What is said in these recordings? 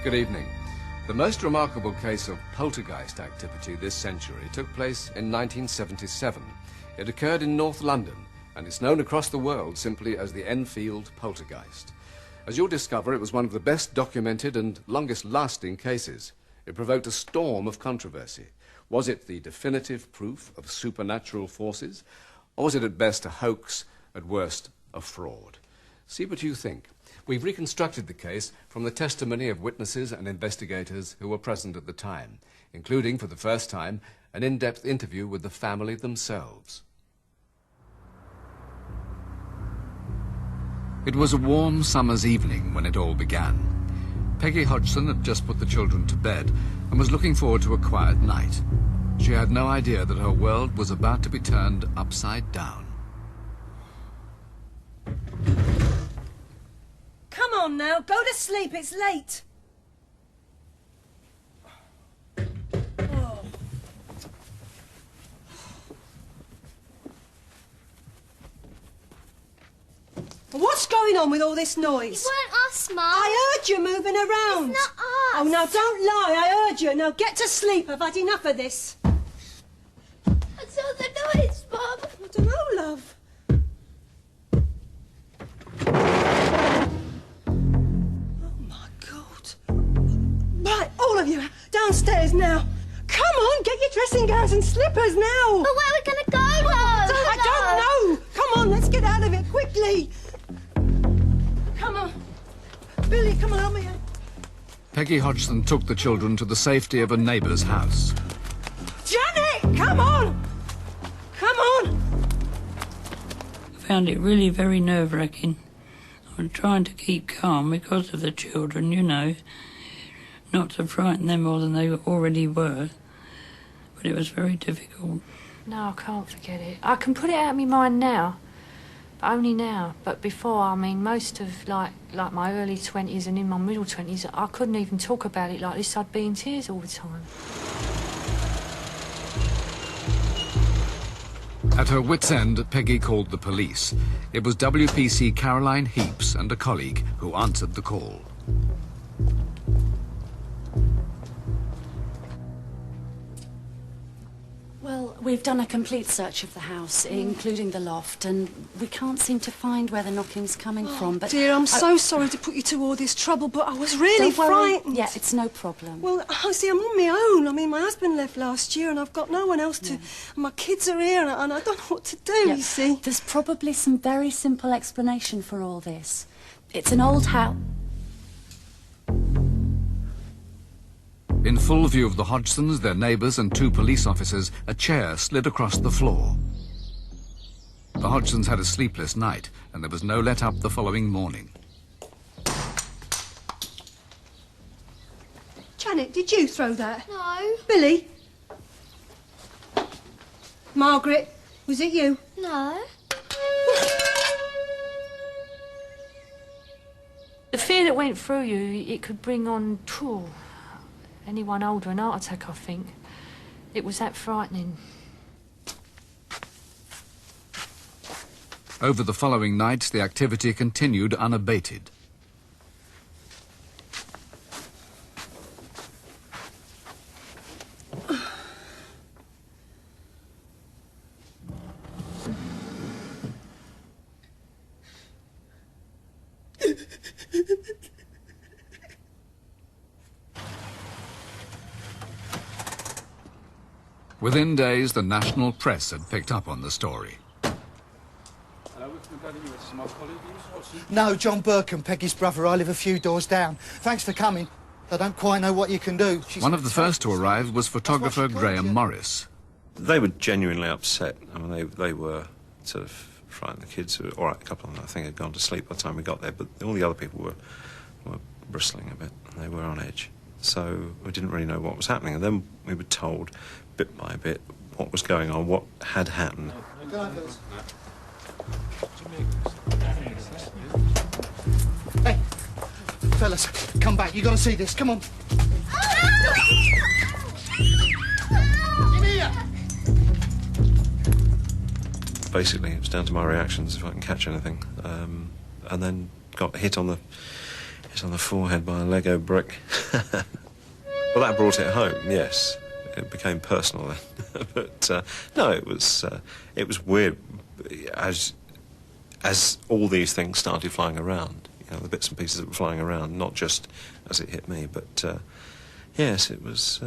Good evening. The most remarkable case of poltergeist activity this century took place in 1977. It occurred in North London, and it's known across the world simply as the Enfield poltergeist. As you'll discover, it was one of the best documented and longest-lasting cases. It provoked a storm of controversy. Was it the definitive proof of supernatural forces, or was it at best a hoax, at worst a fraud? See what you think. We've reconstructed the case from the testimony of witnesses and investigators who were present at the time, including, for the first time, an in-depth interview with the family themselves. It was a warm summer's evening when it all began. Peggy Hodgson had just put the children to bed and was looking forward to a quiet night. She had no idea that her world was about to be turned upside down. Come on now, go to sleep, it's late. Oh. What's going on with all this noise? It weren't us, Mum. I heard you moving around. It's not us. Oh, now don't lie, I heard you. Now get to sleep, I've had enough of this. What's all the noise, Mum? I don't know, love. Right, all of you, downstairs now. Come on, get your dressing gowns and slippers now. But where are we going to go, Mum? I don't know. Come on, let's get out of it quickly. Come on. Billy, come on, help me. Peggy Hodgson took the children to the safety of a neighbour's house. Janet, come on. Come on. I found it really very nerve-wracking. I was trying to keep calm because of the children, you know. Not to frighten them more than they already were, but it was very difficult. No, I can't forget it. I can put it out of my mind now, but only now. But before, I mean, most of, like my early 20s and in my middle 20s, I couldn't even talk about it like this. I'd be in tears all the time. At her wit's end, Peggy called the police. It was WPC Caroline Heaps and a colleague who answered the call. Well, we've done a complete search of the house, including the loft, and we can't seem to find where the knocking's coming from, but... Dear, I'm so sorry to put you to all this trouble, but I was really Don't worry. frightened. Yeah, it's no problem. Well, I see, I'm on my own. I mean, my husband left last year and I've got no one else to... And my kids are here and I don't know what to do, you see. There's probably some very simple explanation for all this. It's an old house... In full view of the Hodgsons, their neighbours and two police officers, a chair slid across the floor. The Hodgsons had a sleepless night, and there was no let-up the following morning. Janet, did you throw that? No. Billy? Margaret, was it you? No. The fear that went through you, it could bring on anyone older an heart attack, I think. It was that frightening. Over the following nights, the activity continued unabated. Within days, the national press had picked up on the story. No, John Burke and Peggy's brother. I live a few doors down. Thanks for coming. I don't quite know what you can do. One of the first to arrive was photographer Graham Morris. They were genuinely upset. I mean, they were sort of frightened. The kids were, all right, a couple of them, I think, had gone to sleep by the time we got there, but all the other people were bristling a bit. They were on edge. So we didn't really know what was happening. And then we were told, bit by bit, what was going on, what had happened. Hey, fellas, come back. You got to see this. Come on. In here. Basically, it was down to my reactions if I can catch anything. And then got hit on the It's on the forehead by a Lego brick. Well, that brought it home, yes. It became personal then. But, no, it was weird as all these things started flying around, you know, the bits and pieces that were flying around, not just as it hit me, but, yes, it was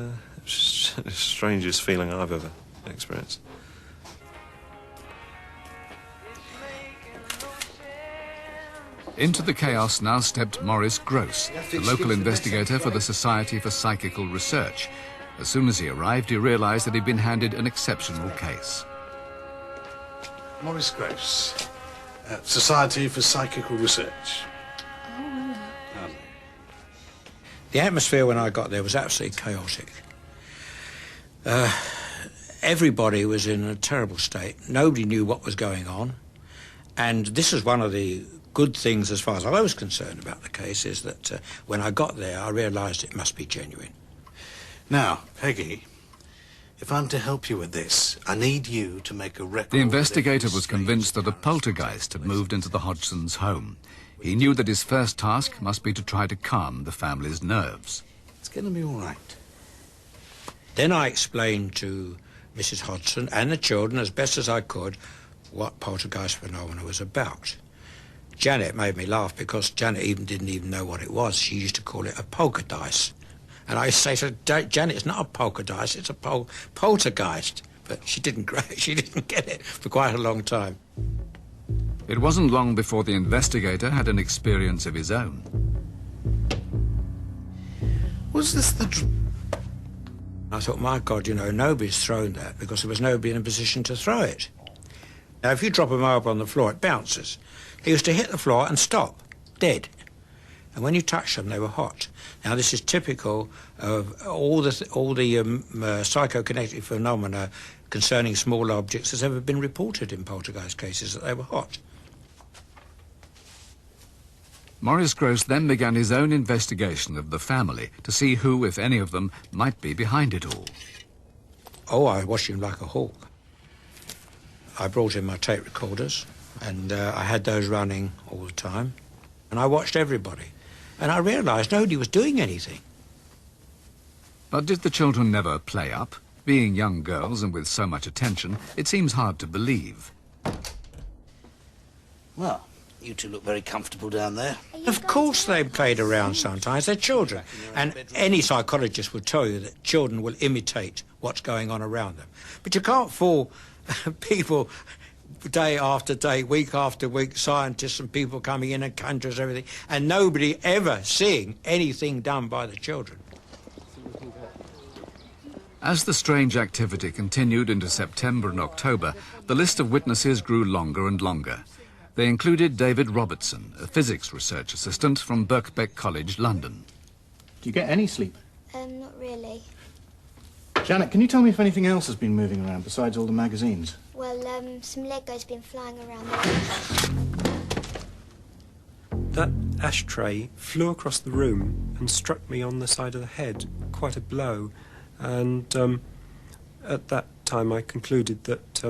the strangest feeling I've ever experienced. Into the chaos now stepped Maurice Gross, the local investigator for the Society for Psychical Research. As soon as he arrived, he realised that he'd been handed an exceptional case. Maurice Gross, Society for Psychical Research. The atmosphere when I got there was absolutely chaotic. Everybody was in a terrible state. Nobody knew what was going on. And this is one of the good things, as far as I was concerned about the case, is that when I got there, I realised it must be genuine. Now, Peggy, if I'm to help you with this, I need you to make a record. The investigator was convinced that a poltergeist had moved into the Hodgsons' home. He knew that his first task must be to try to calm the family's nerves. It's going to be all right. Then I explained to Mrs. Hodgson and the children, as best as I could, what poltergeist phenomena was about. Janet made me laugh because Janet didn't even know what it was. She used to call it a polka dice. And I say to her, Janet, it's not a polka dice, it's a poltergeist. But she didn't get it for quite a long time. It wasn't long before the investigator had an experience of his own. Was this the... I thought, my God, you know, nobody's thrown that because there was nobody in a position to throw it. Now, if you drop a marble on the floor, it bounces. They used to hit the floor and stop, dead. And when you touch them, they were hot. Now, this is typical of all the psychokinetic phenomena concerning small objects that's ever been reported in poltergeist cases, that they were hot. Maurice Gross then began his own investigation of the family to see who, if any of them, might be behind it all. Oh, I watched him like a hawk. I brought in my tape recorders, and I had those running all the time. And I watched everybody. And I realised nobody was doing anything. But did the children never play up? Being young girls and with so much attention, it seems hard to believe. Well, you two look very comfortable down there. Of course they played around sometimes. They're children. And any psychologist will tell you that children will imitate what's going on around them. But you can't fool people day after day, week after week, scientists and people coming in and conjurers, everything, and nobody ever seeing anything done by the children. As the strange activity continued into September and October, the list of witnesses grew longer and longer. They included David Robertson, a physics research assistant from Birkbeck College, London. Do you get any sleep? Not really. Janet, can you tell me if anything else has been moving around besides all the magazines? Well, some Lego's been flying around the That ashtray flew across the room and struck me on the side of the head, quite a blow. And at that time I concluded that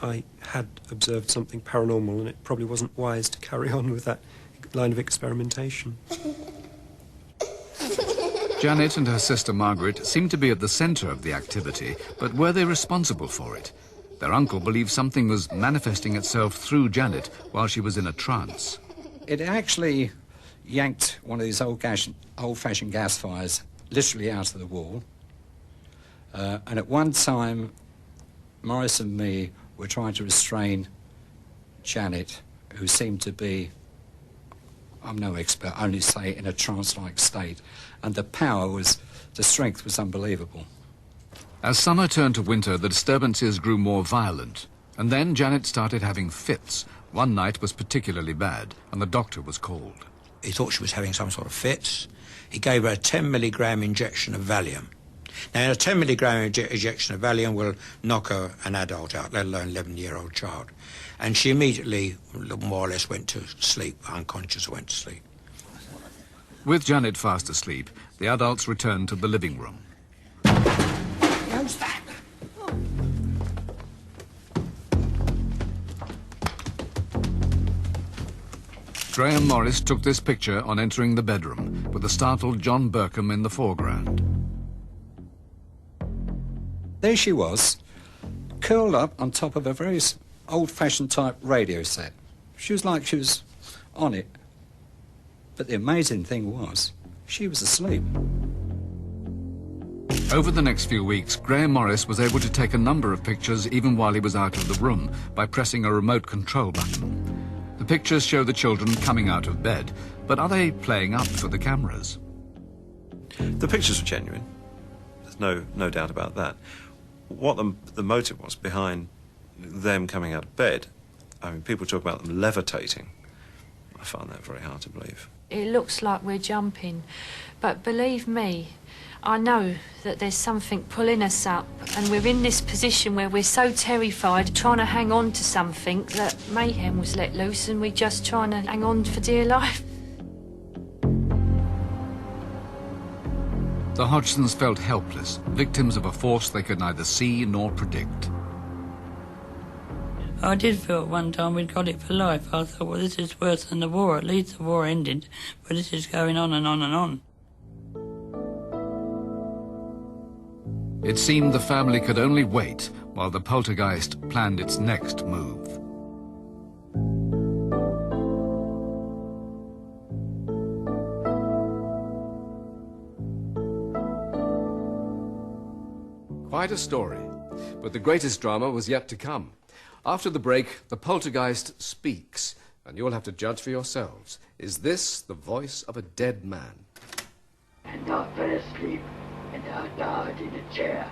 I had observed something paranormal and it probably wasn't wise to carry on with that line of experimentation. Janet and her sister Margaret seemed to be at the centre of the activity, but were they responsible for it? Their uncle believed something was manifesting itself through Janet while she was in a trance. It actually yanked one of these old-fashioned gas fires literally out of the wall. And at one time, Maurice and me were trying to restrain Janet, who seemed to be, I'm no expert, only say in a trance-like state. And the strength was unbelievable. As summer turned to winter, the disturbances grew more violent. And then Janet started having fits. One night was particularly bad, and the doctor was called. He thought she was having some sort of fits. He gave her a 10-milligram injection of Valium. Now, a 10-milligram injection of Valium will knock an adult out, let alone an 11-year-old child. And she immediately, more or less, went to sleep, unconscious, went to sleep. With Janet fast asleep, the adults returned to the living room. Who's that? Graham Morris took this picture on entering the bedroom, with the startled John Burkham in the foreground. There she was, curled up on top of a very old-fashioned type radio set. She was like she was on it. But the amazing thing was, she was asleep. Over the next few weeks, Graham Morris was able to take a number of pictures even while he was out of the room by pressing a remote control button. The pictures show the children coming out of bed, but are they playing up for the cameras? The pictures were genuine. There's no doubt about that. What the motive was behind them coming out of bed, I mean, people talk about them levitating. I find that very hard to believe. It looks like we're jumping, but believe me, I know that there's something pulling us up, and we're in this position where we're so terrified, trying to hang on to something, that mayhem was let loose and we're just trying to hang on for dear life. The Hodgsons felt helpless, victims of a force they could neither see nor predict. I did feel at one time we'd got it for life. I thought, well, this is worse than the war. At least the war ended, but this is going on and on and on. It seemed the family could only wait while the poltergeist planned its next move. Quite a story, but the greatest drama was yet to come. After the break, the poltergeist speaks, and you'll have to judge for yourselves. Is this the voice of a dead man? And I fell asleep, and I died in a chair.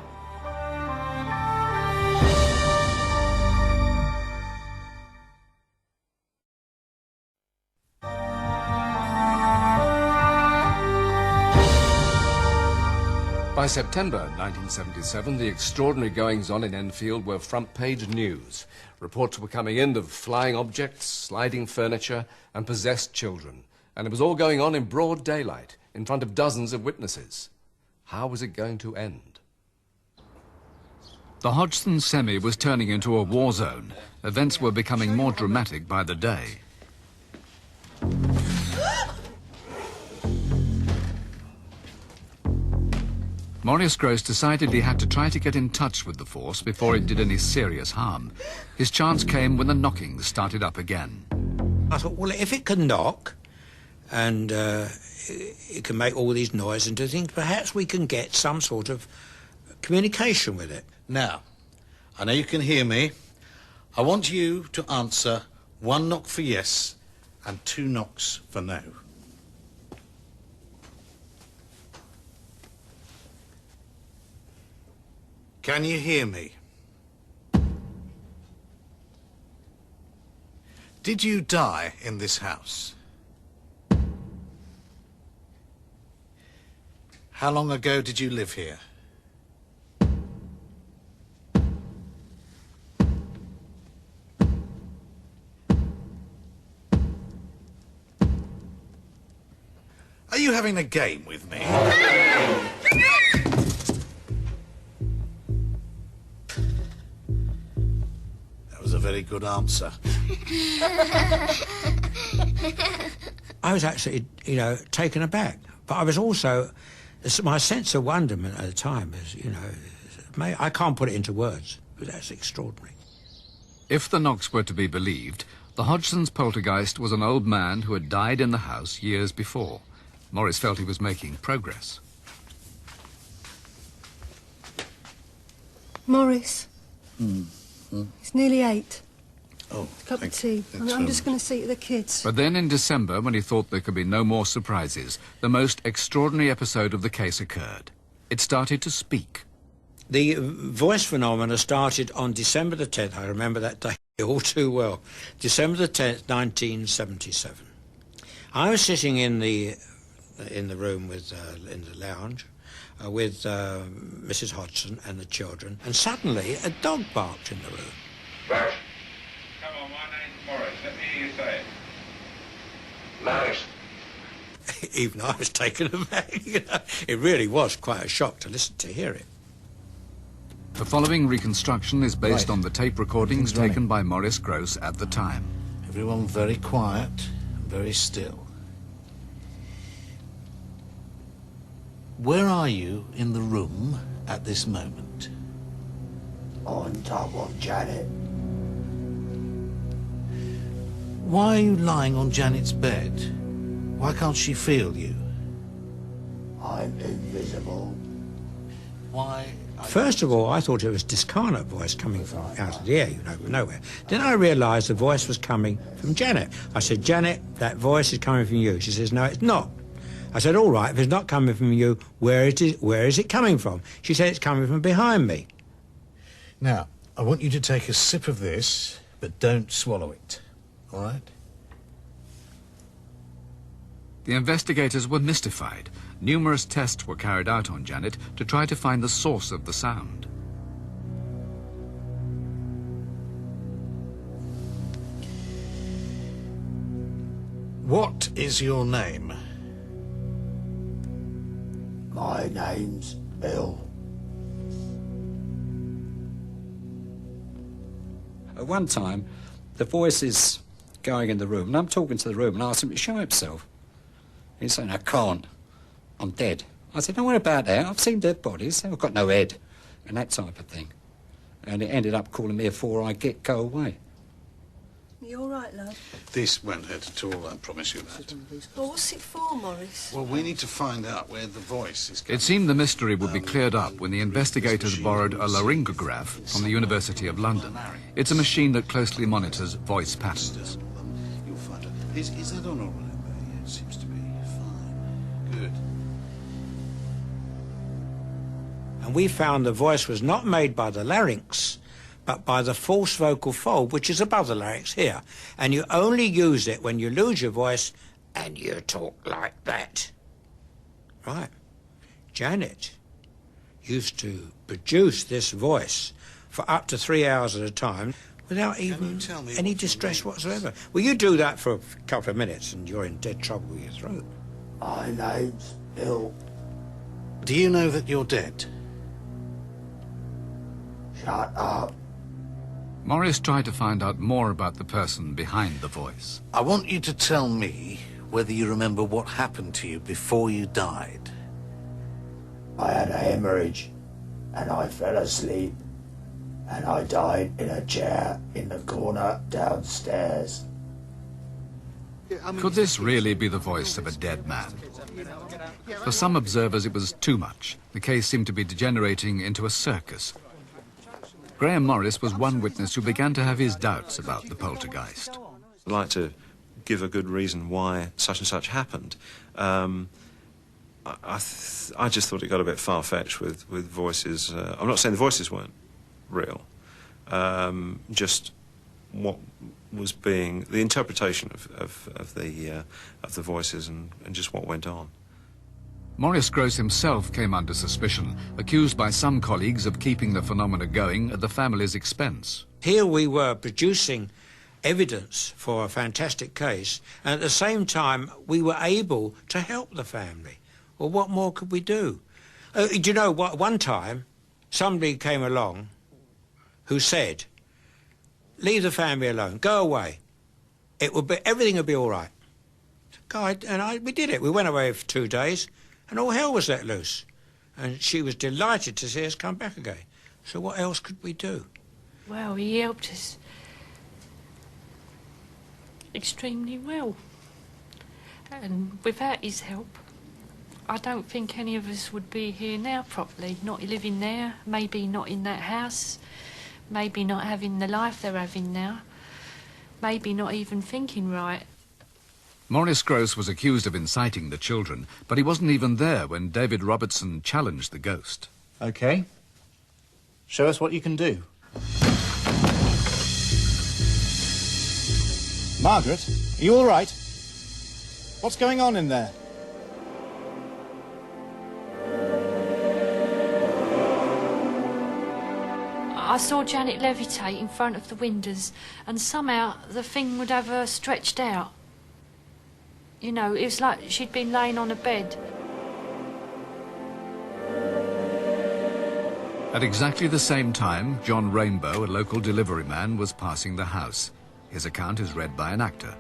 By September 1977, the extraordinary goings-on in Enfield were front-page news. Reports were coming in of flying objects, sliding furniture, and possessed children. And it was all going on in broad daylight, in front of dozens of witnesses. How was it going to end? The Hodgson semi was turning into a war zone. Events were becoming more dramatic by the day. Maurice Gross decided he had to try to get in touch with the force before it did any serious harm. His chance came when the knocking started up again. I thought, well, if it can knock and it can make all these noises and do things, perhaps we can get some sort of communication with it. Now, I know you can hear me. I want you to answer 1 knock for yes and 2 knocks for no. Can you hear me? Did you die in this house? How long ago did you live here? Are you having a game with me? A very good answer. I was actually, you know, taken aback. But I was also, my sense of wonderment at the time is, you know, I can't put it into words, but that's extraordinary. If the knocks were to be believed, the Hodgson's poltergeist was an old man who had died in the house years before. Morris felt he was making progress. Morris. It's nearly 8. Oh, cup of tea. I'm just going to see to the kids. But then in December, when he thought there could be no more surprises, the most extraordinary episode of the case occurred. It started to speak. The voice phenomena started on December the 10th. I remember that day all too well. December the 10th, 1977. I was sitting in the room with in the lounge with Mrs. Hodgson and the children, and suddenly a dog barked in the room. Come on, my name's Morris. Let me hear you say it. Morris. Even I was taken aback. You know? It really was quite a shock to hear it. The following reconstruction is based on the tape recordings taken by Maurice Gross at the time. Everyone very quiet, very still. Where are you in the room at this moment? On top of Janet. Why are you lying on Janet's bed? Why can't she feel you? I'm invisible. Why? First of all, I thought it was a discarnate voice coming from out of the air, you know, from nowhere. Then I realised the voice was coming from Janet. I said, Janet, that voice is coming from you. She says, no, it's not. I said, all right, if it's not coming from you, where is it coming from? She said, it's coming from behind me. Now, I want you to take a sip of this, but don't swallow it, all right? The investigators were mystified. Numerous tests were carried out on Janet to try to find the source of the sound. What is your name? My name's Bill. At one time, the voice is going in the room, and I'm talking to the room and asking him to show himself. He's saying, I can't. I'm dead. I said, don't worry about that. I've seen dead bodies. I've got no head. And that type of thing. And it ended up calling me a four-eyed git, go away. You all right, love? This won't hurt at all, I promise you that. Well, what's it for, Morris? Well, we need to find out where the voice is coming. It seemed the mystery would be cleared up when the investigators borrowed a laryngograph from the University of London. It's a machine that closely monitors voice patterns. You'll find out. Is that on all right? Yeah, it seems to be fine. Good. And we found the voice was not made by the larynx, but by the false vocal fold, which is above the larynx here. And you only use it when you lose your voice and you talk like that. Right. Janet used to produce this voice for up to 3 hours at a time without even any distress whatsoever. Well, you do that for a couple of minutes and you're in dead trouble with your throat. My name's Bill. Do you know that you're dead? Shut up. Morris tried to find out more about the person behind the voice. I want you to tell me whether you remember what happened to you before you died. I had a hemorrhage, and I fell asleep, and I died in a chair in the corner downstairs. Could this really be the voice of a dead man? For some observers, it was too much. The case seemed to be degenerating into a circus. Graham Morris was one witness who began to have his doubts about the poltergeist. I'd like to give a good reason why such and such happened. I just thought it got a bit far-fetched with voices. I'm not saying the voices weren't real. Just what was being the interpretation of the voices and just what went on. Maurice Gross himself came under suspicion, accused by some colleagues of keeping the phenomena going at the family's expense. Here we were producing evidence for a fantastic case, and at the same time we were able to help the family. Well, what more could we do? Do you know what? One time somebody came along who said, leave the family alone, go away. Everything will be all right. We did it. We went away for 2 days, and all hell was let loose. And she was delighted to see us come back again. So what else could we do? Well, he helped us extremely well. And without his help, I don't think any of us would be here now properly. Not living there, maybe not in that house, maybe not having the life they're having now, maybe not even thinking right. Maurice Gross was accused of inciting the children, but he wasn't even there when David Robertson challenged the ghost. OK. Show us what you can do. Margaret, are you all right? What's going on in there? I saw Janet levitate in front of the windows, and somehow the thing would have her stretched out. You know, it was like she'd been laying on a bed. At exactly the same time, John Rainbow, a local delivery man, was passing the house. His account is read by an actor.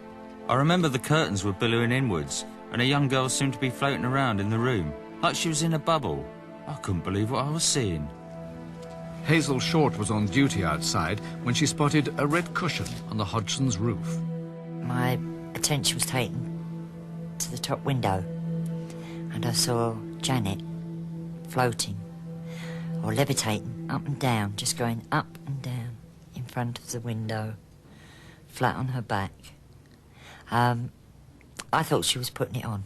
I remember the curtains were billowing inwards, and a young girl seemed to be floating around in the room, like she was in a bubble. I couldn't believe what I was seeing. Hazel Short was on duty outside when she spotted a red cushion on the Hodgson's roof. My attention was taken to the top window, and I saw Janet floating or levitating up and down, just going up and down in front of the window, flat on her back. I thought she was putting it on.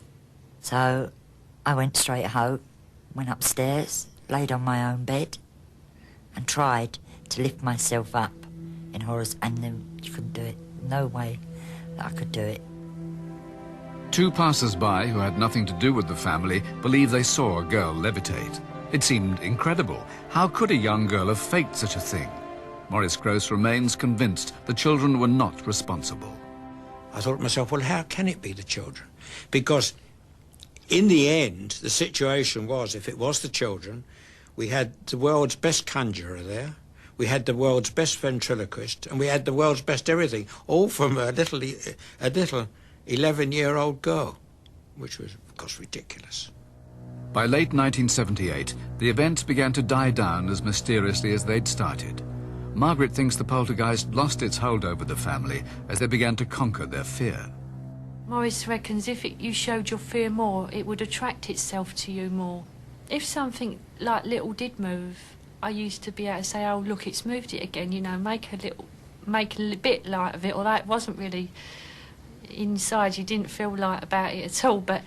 So I went straight home, went upstairs, laid on my own bed, and tried to lift myself up in horrors, and then you couldn't do it. No way that I could do it. Two passers-by who had nothing to do with the family believe they saw a girl levitate. It seemed incredible. How could a young girl have faked such a thing? Maurice Gross remains convinced the children were not responsible. I thought to myself, well, how can it be the children? Because in the end, the situation was, if it was the children, we had the world's best conjurer there, we had the world's best ventriloquist, and we had the world's best everything, all from a little 11-year-old girl, which was, of course, ridiculous. By late 1978, the events began to die down as mysteriously as they'd started. Margaret thinks the poltergeist lost its hold over the family as they began to conquer their fear. Maurice reckons if you showed your fear more, it would attract itself to you more. If something like little did move, I used to be able to say, oh, look, it's moved it again, you know, make a bit light of it, although it wasn't really inside, you didn't feel light about it at all, but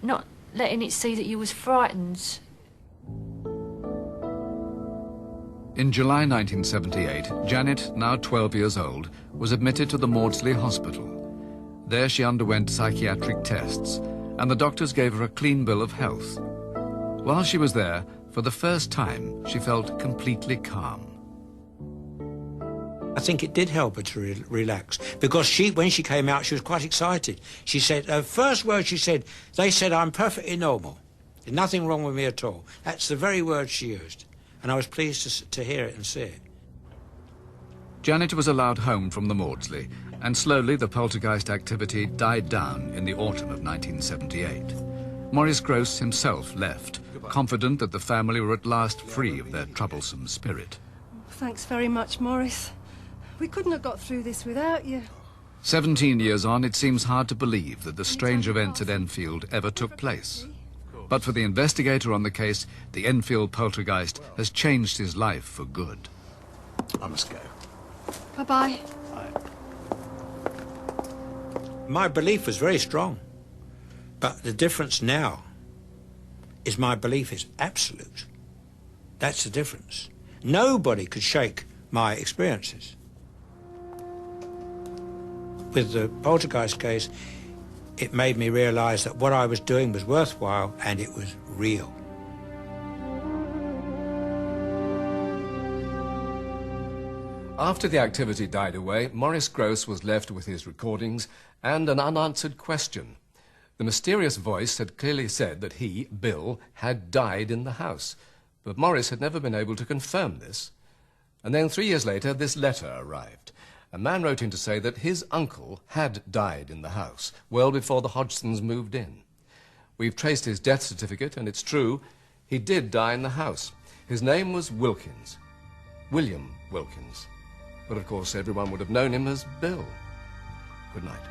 not letting it see that you was frightened. In July 1978, Janet, now 12 years old, was admitted to the Maudsley Hospital. There she underwent psychiatric tests, and the doctors gave her a clean bill of health. While she was there, for the first time, she felt completely calm. I think it did help her to relax, because when she came out, she was quite excited. She said, her first word she said, they said I'm perfectly normal. There's nothing wrong with me at all. That's the very word she used. And I was pleased to hear it and see it. Janet was allowed home from the Maudsley, and slowly the poltergeist activity died down in the autumn of 1978. Maurice Gross himself left, confident that the family were at last free of their troublesome spirit. Thanks very much, Maurice. We couldn't have got through this without you. 17 years on, it seems hard to believe that the strange events at Enfield ever took place. But for the investigator on the case, the Enfield poltergeist has changed his life for good. I must go. Bye-bye. My belief was very strong, but the difference now is my belief is absolute. That's the difference. Nobody could shake my experiences. With the poltergeist case, it made me realise that what I was doing was worthwhile and it was real. After the activity died away, Maurice Gross was left with his recordings and an unanswered question. The mysterious voice had clearly said that he, Bill, had died in the house, but Maurice had never been able to confirm this. And then 3 years later, this letter arrived. A man wrote in to say that his uncle had died in the house, well before the Hodgsons moved in. We've traced his death certificate, and it's true, he did die in the house. His name was Wilkins, William Wilkins. But of course everyone would have known him as Bill. Good night.